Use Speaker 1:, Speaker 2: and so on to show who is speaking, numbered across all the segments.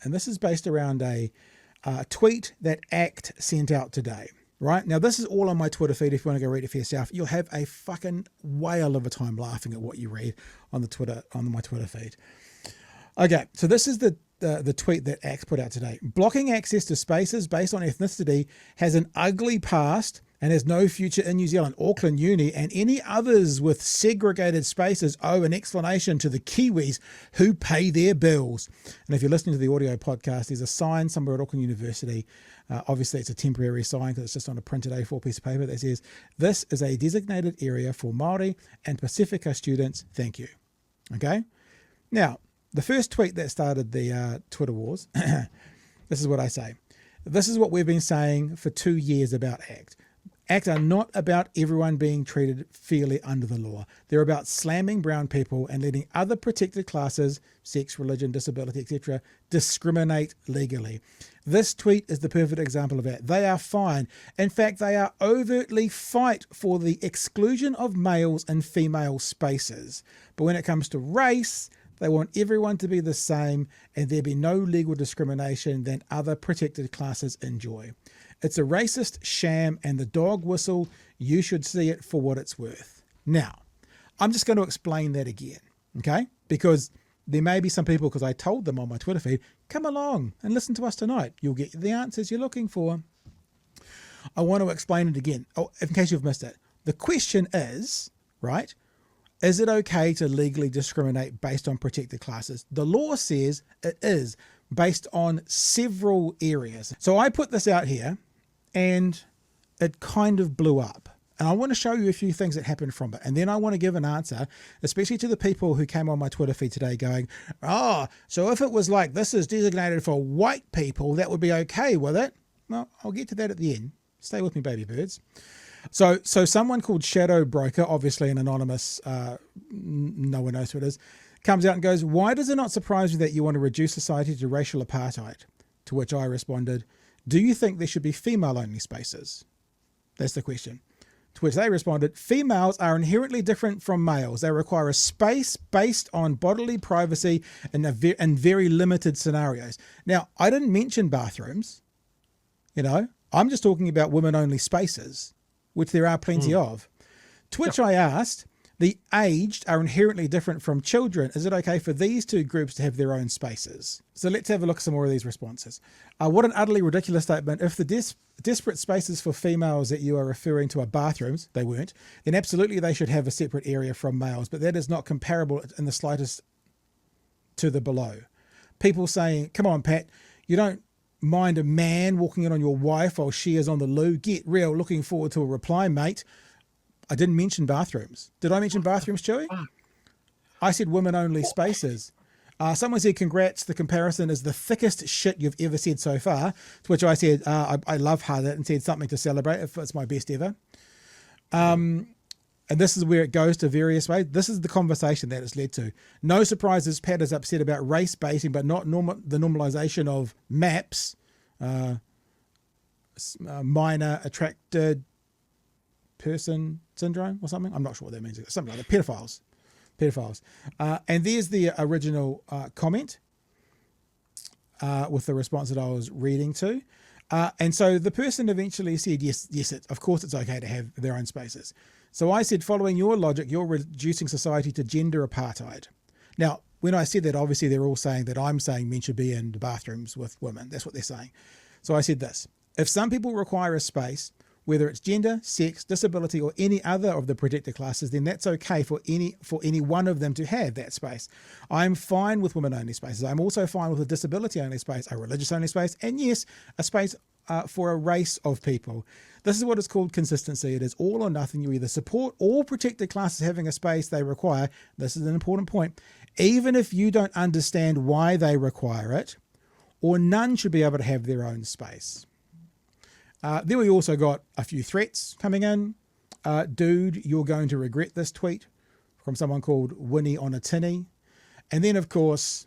Speaker 1: And this is based around a tweet that ACT sent out today. Right? Now, this is all on my Twitter feed. If you want to go read it for yourself, you'll have a fucking whale of a time laughing at what you read on my Twitter feed. Okay, so this is the tweet that ACT put out today. Blocking access to spaces based on ethnicity has an ugly past and has no future in New Zealand. Auckland Uni and any others with segregated spaces owe an explanation to the Kiwis who pay their bills. And if you're listening to the audio podcast, there's a sign somewhere at Auckland University. Obviously, it's a temporary sign because it's just on a printed A4 piece of paper that says, "This is a designated area for Māori and Pacifica students. Thank you." Okay? Now, the first tweet that started the Twitter wars, this is what I say. This is what we've been saying for 2 years about ACT. ACT are not about everyone being treated fairly under the law. They're about slamming brown people and letting other protected classes, sex, religion, disability, etc., discriminate legally. This tweet is the perfect example of that. They are fine. In fact, they are overtly fight for the exclusion of males in female spaces. But when it comes to race, they want everyone to be the same and there be no legal discrimination than other protected classes enjoy. It's a racist sham and the dog whistle, you should see it for what it's worth. Now, I'm just going to explain that again, okay? Because there may be some people, because I told them on my Twitter feed, come along and listen to us tonight. You'll get the answers you're looking for. I want to explain it again, in case you've missed it. The question is, right, is it okay to legally discriminate based on protected classes? The law says it is, based on several areas. So I put this out here and it kind of blew up. And I want to show you a few things that happened from it. And then I want to give an answer, especially to the people who came on my Twitter feed today going, oh, so if it was like this is designated for white people, that would be okay with it. Well, I'll get to that at the end. Stay with me, baby birds. So someone called Shadow Broker, obviously an anonymous, no one knows who it is, comes out and goes, why does it not surprise you that you want to reduce society to racial apartheid? To which I responded, do you think there should be female-only spaces? That's the question. To which they responded, females are inherently different from males. They require a space based on bodily privacy in very limited scenarios. Now, I didn't mention bathrooms. You know, I'm just talking about women-only spaces, which there are plenty of. To which I asked, the aged are inherently different from children. Is it okay for these two groups to have their own spaces? So let's have a look at some more of these responses. What an utterly ridiculous statement. If the desperate spaces for females that you are referring to are bathrooms, they weren't, then absolutely they should have a separate area from males, but that is not comparable in the slightest to the below. People saying, come on, Pat, you don't mind a man walking in on your wife while she is on the loo. Get real. Looking forward to a reply, mate. I didn't mention bathrooms. Did I mention bathrooms, Chewy? I said women-only spaces. Someone said, congrats, the comparison is the thickest shit you've ever said so far, to which I said, I love Harder and said something to celebrate if it's my best ever. And this is where it goes to various ways. This is the conversation that it's led to. No surprises, Pat is upset about race baiting, but not the normalization of MAPS, minor attracted person syndrome or something. I'm not sure what that means. Something like that. Pedophiles. And there's the original comment with the response that I was reading to. And so the person eventually said, yes, of course it's okay to have their own spaces. So I said, following your logic, you're reducing society to gender apartheid. Now, when I said that, obviously they're all saying that I'm saying men should be in the bathrooms with women. That's what they're saying. So I said this, if some people require a space, whether it's gender, sex, disability, or any other of the protected classes, then that's okay for any one of them to have that space. I'm fine with women-only spaces. I'm also fine with a disability-only space, a religious-only space, and yes, a space for a race of people. This is what is called consistency. It is all or nothing. You either support all protected classes having a space they require. This is an important point. Even if you don't understand why they require it, or none should be able to have their own space. Then we also got a few threats coming in. Dude, you're going to regret this tweet from someone called Winnie on a Tinny. And then, of course,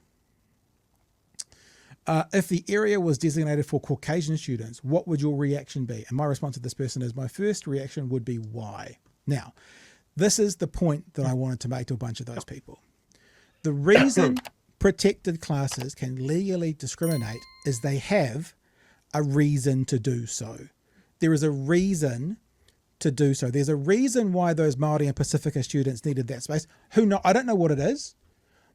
Speaker 1: if the area was designated for Caucasian students, what would your reaction be? And my response to this person is, my first reaction would be why? Now, this is the point that I wanted to make to a bunch of those people. The reason protected classes can legally discriminate is they have a reason to do so. There is a reason to do so. There's a reason why those Māori and Pacifica students needed that space. I don't know what it is,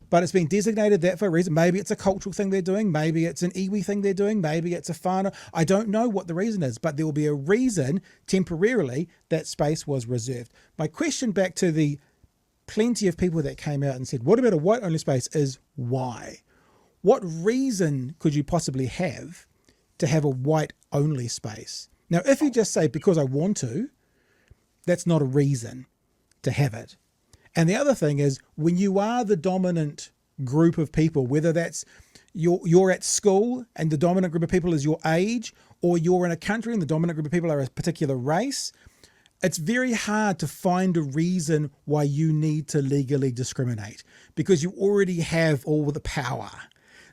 Speaker 1: but it's been designated that for a reason. Maybe it's a cultural thing they're doing. Maybe it's an iwi thing they're doing. Maybe it's a whānau. I don't know what the reason is, but there will be a reason temporarily that space was reserved. My question back to the plenty of people that came out and said, what about a white-only space, is why? What reason could you possibly have to have a white-only space? Now, if you just say, because I want to, that's not a reason to have it. And the other thing is, when you are the dominant group of people, whether that's you're at school and the dominant group of people is your age, or you're in a country and the dominant group of people are a particular race, it's very hard to find a reason why you need to legally discriminate, because you already have all the power.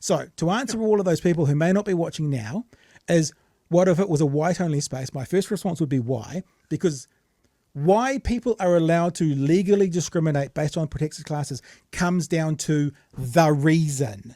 Speaker 1: So to answer all of those people who may not be watching now is, what if it was a white-only space? My first response would be why, because why people are allowed to legally discriminate based on protected classes comes down to the reason.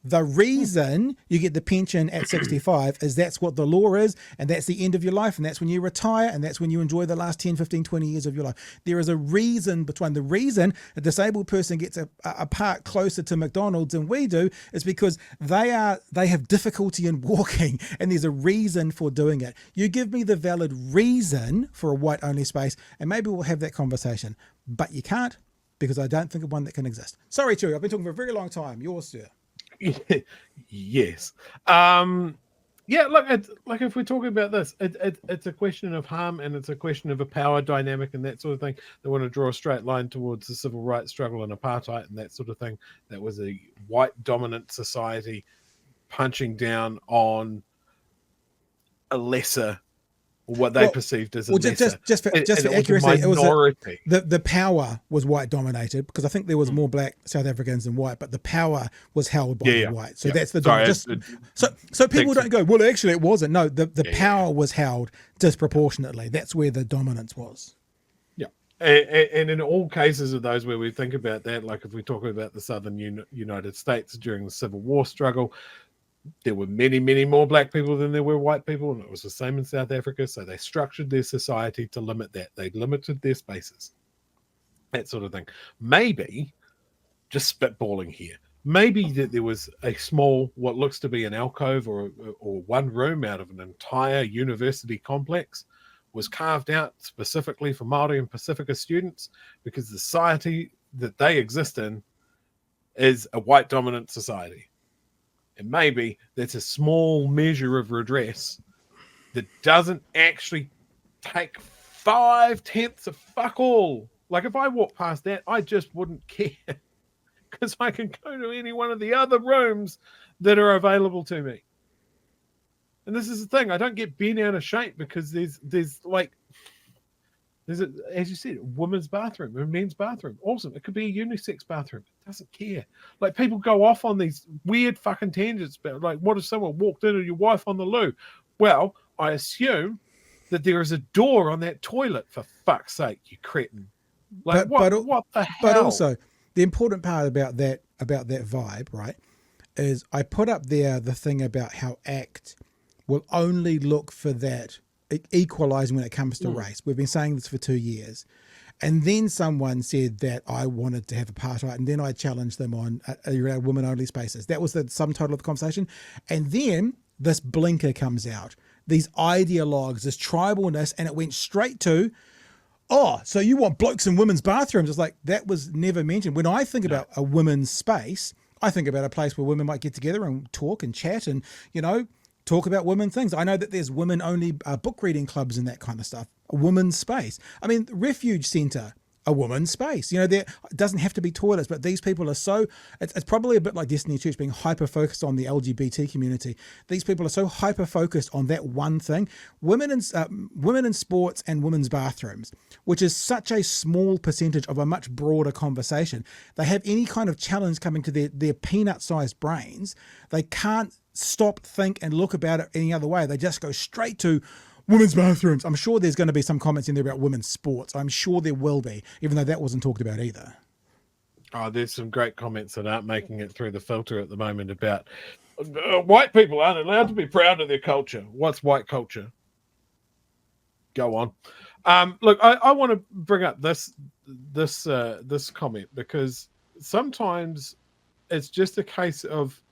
Speaker 1: The reason you get the pension at 65 is that's what the law is, and that's the end of your life, and that's when you retire, and that's when you enjoy the last 10, 15, 20 years of your life. There is a reason between the reason a disabled person gets a park closer to McDonald's than we do is because they have difficulty in walking, and there's a reason for doing it. You give me the valid reason for a white-only space, and maybe we'll have that conversation. But you can't, because I don't think of one that can exist. Sorry, Chewy, I've been talking for a very long time. Yours, sir.
Speaker 2: Yes. Yeah, look, if we're talking about this, it's a question of harm, and it's a question of a power dynamic and that sort of thing. They want to draw a straight line towards the civil rights struggle and apartheid and that sort of thing. That was a white dominant society punching down on a lesser, or what they perceived as a lesser.
Speaker 1: Just for accuracy, it was the power was white dominated, because I think there was more black South Africans than white, but the power was held by the white. So that's the so people don't go, well, actually it wasn't. No, the power was held disproportionately. That's where the dominance was.
Speaker 2: Yeah, and in all cases of those where we think about that, like if we talk about the Southern United States during the Civil War struggle, there were many, many more black people than there were white people, and it was the same in South Africa. So they structured their society to limit that. They limited their spaces, that sort of thing. Maybe, just spitballing here, maybe that there was a small, what looks to be an alcove or one room out of an entire university complex was carved out specifically for Māori and Pacifica students, because the society that they exist in is a white dominant society. And maybe that's a small measure of redress that doesn't actually take 5/10 of fuck all. Like if I walk past that, I just wouldn't care, because I can go to any one of the other rooms that are available to me. And this is the thing, I don't get bent out of shape because there's as you said, a women's bathroom, a men's bathroom. Awesome. It could be a unisex bathroom. It doesn't care. Like people go off on these weird fucking tangents about, like, what if someone walked in on your wife on the loo? Well, I assume that there is a door on that toilet, for fuck's sake, you cretin. Like, what the hell?
Speaker 1: But also, the important part about that vibe, right, is I put up there the thing about how ACT will only look for that equalizing when it comes to race. We've been saying this for 2 years. And then someone said that I wanted to have apartheid, and then I challenged them on women-only spaces. That was the sum total of the conversation. And then this blinker comes out, these ideologues, this tribalness, and it went straight to, oh, so you want blokes in women's bathrooms. It's like, that was never mentioned. When I think about a women's space, I think about a place where women might get together and talk and chat and, talk about women things. I know that there's women-only book reading clubs and that kind of stuff. A woman's space. I mean, Refuge Centre, a woman's space. There it doesn't have to be toilets, but these people are so, it's probably a bit like Destiny Church being hyper-focused on the LGBT community. These people are so hyper-focused on that one thing. Women in sports and women's bathrooms, which is such a small percentage of a much broader conversation. They have any kind of challenge coming to their peanut-sized brains. They can't stop, think, and look about it any other way. They just go straight to women's bathrooms. I'm sure there's going to be some comments in there about women's sports. I'm sure there will be, even though that wasn't talked about either.
Speaker 2: Oh, there's some great comments that aren't making it through the filter at the moment about white people aren't allowed to be proud of their culture. What's white culture? Go on. Look, I want to bring up this comment because sometimes it's just a case of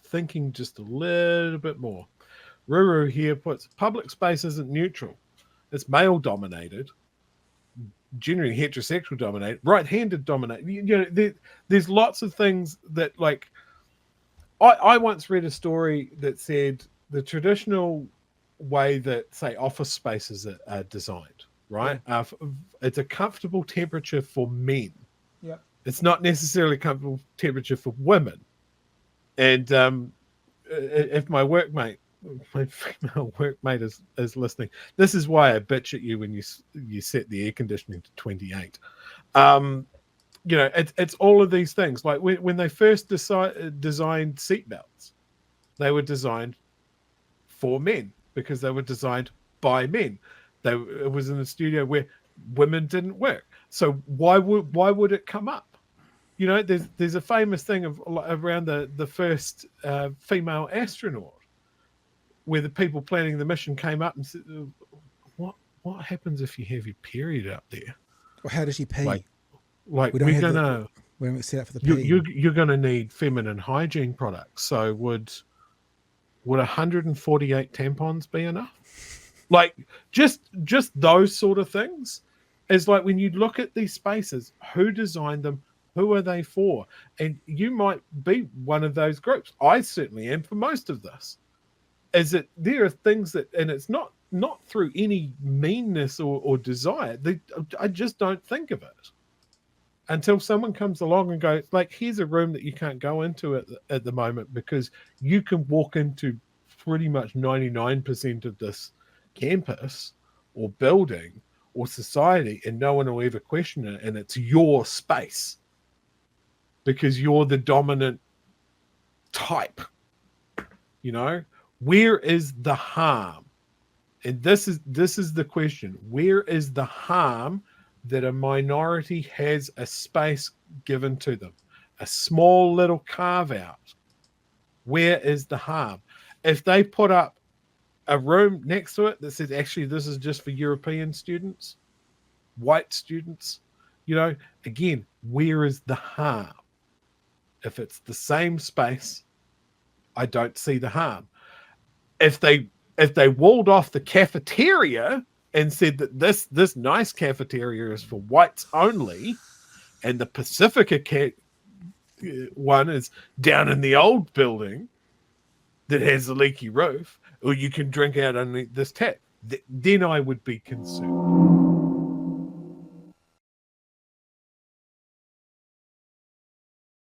Speaker 2: thinking just a little bit more. Ruru here puts public space isn't neutral. It's male dominated, generally heterosexual dominated, right-handed dominated. You know, there's lots of things that, like, I once read a story that said the traditional way that, say, office spaces are designed, right?
Speaker 1: Yeah.
Speaker 2: It's a comfortable temperature for men.
Speaker 1: Yeah.
Speaker 2: It's not necessarily a comfortable temperature for women. And if my female workmate is listening, this is why I bitch at you when you set the air conditioning to 28. You know, it's all of these things. Like when they first designed seatbelts, they were designed for men because they were designed by men. It was in a studio where women didn't work. So why would it come up? You know, there's a famous thing around the first female astronaut, where the people planning the mission came up and said, "What happens if you have your period out there?
Speaker 1: Well, how does she pee?
Speaker 2: Like
Speaker 1: we don't
Speaker 2: we're
Speaker 1: we haven't set up for the pee.
Speaker 2: you're gonna need feminine hygiene products. So would 148 tampons be enough? Like just those sort of things. Is like when you look at these spaces, who designed them? Who are they for? And you might be one of those groups. I certainly am for most of this. Is that there are things that, and it's not through any meanness or desire. I just don't think of it until someone comes along and goes, like, here's a room that you can't go into at the moment because you can walk into pretty much 99% of this campus or building or society and no one will ever question it, and it's your space because you're the dominant type. You know, where is the harm? And this is the question. Where is the harm that a minority has a space given to them? A small little carve out. Where is the harm? If they put up a room next to it that says, actually, this is just for European students, white students, you know, again, where is the harm? If it's the same space, I don't see the harm. If they walled off the cafeteria and said that this nice cafeteria is for whites only, and the Pacifica one is down in the old building that has a leaky roof, or you can drink out underneath this tap, then I would be concerned.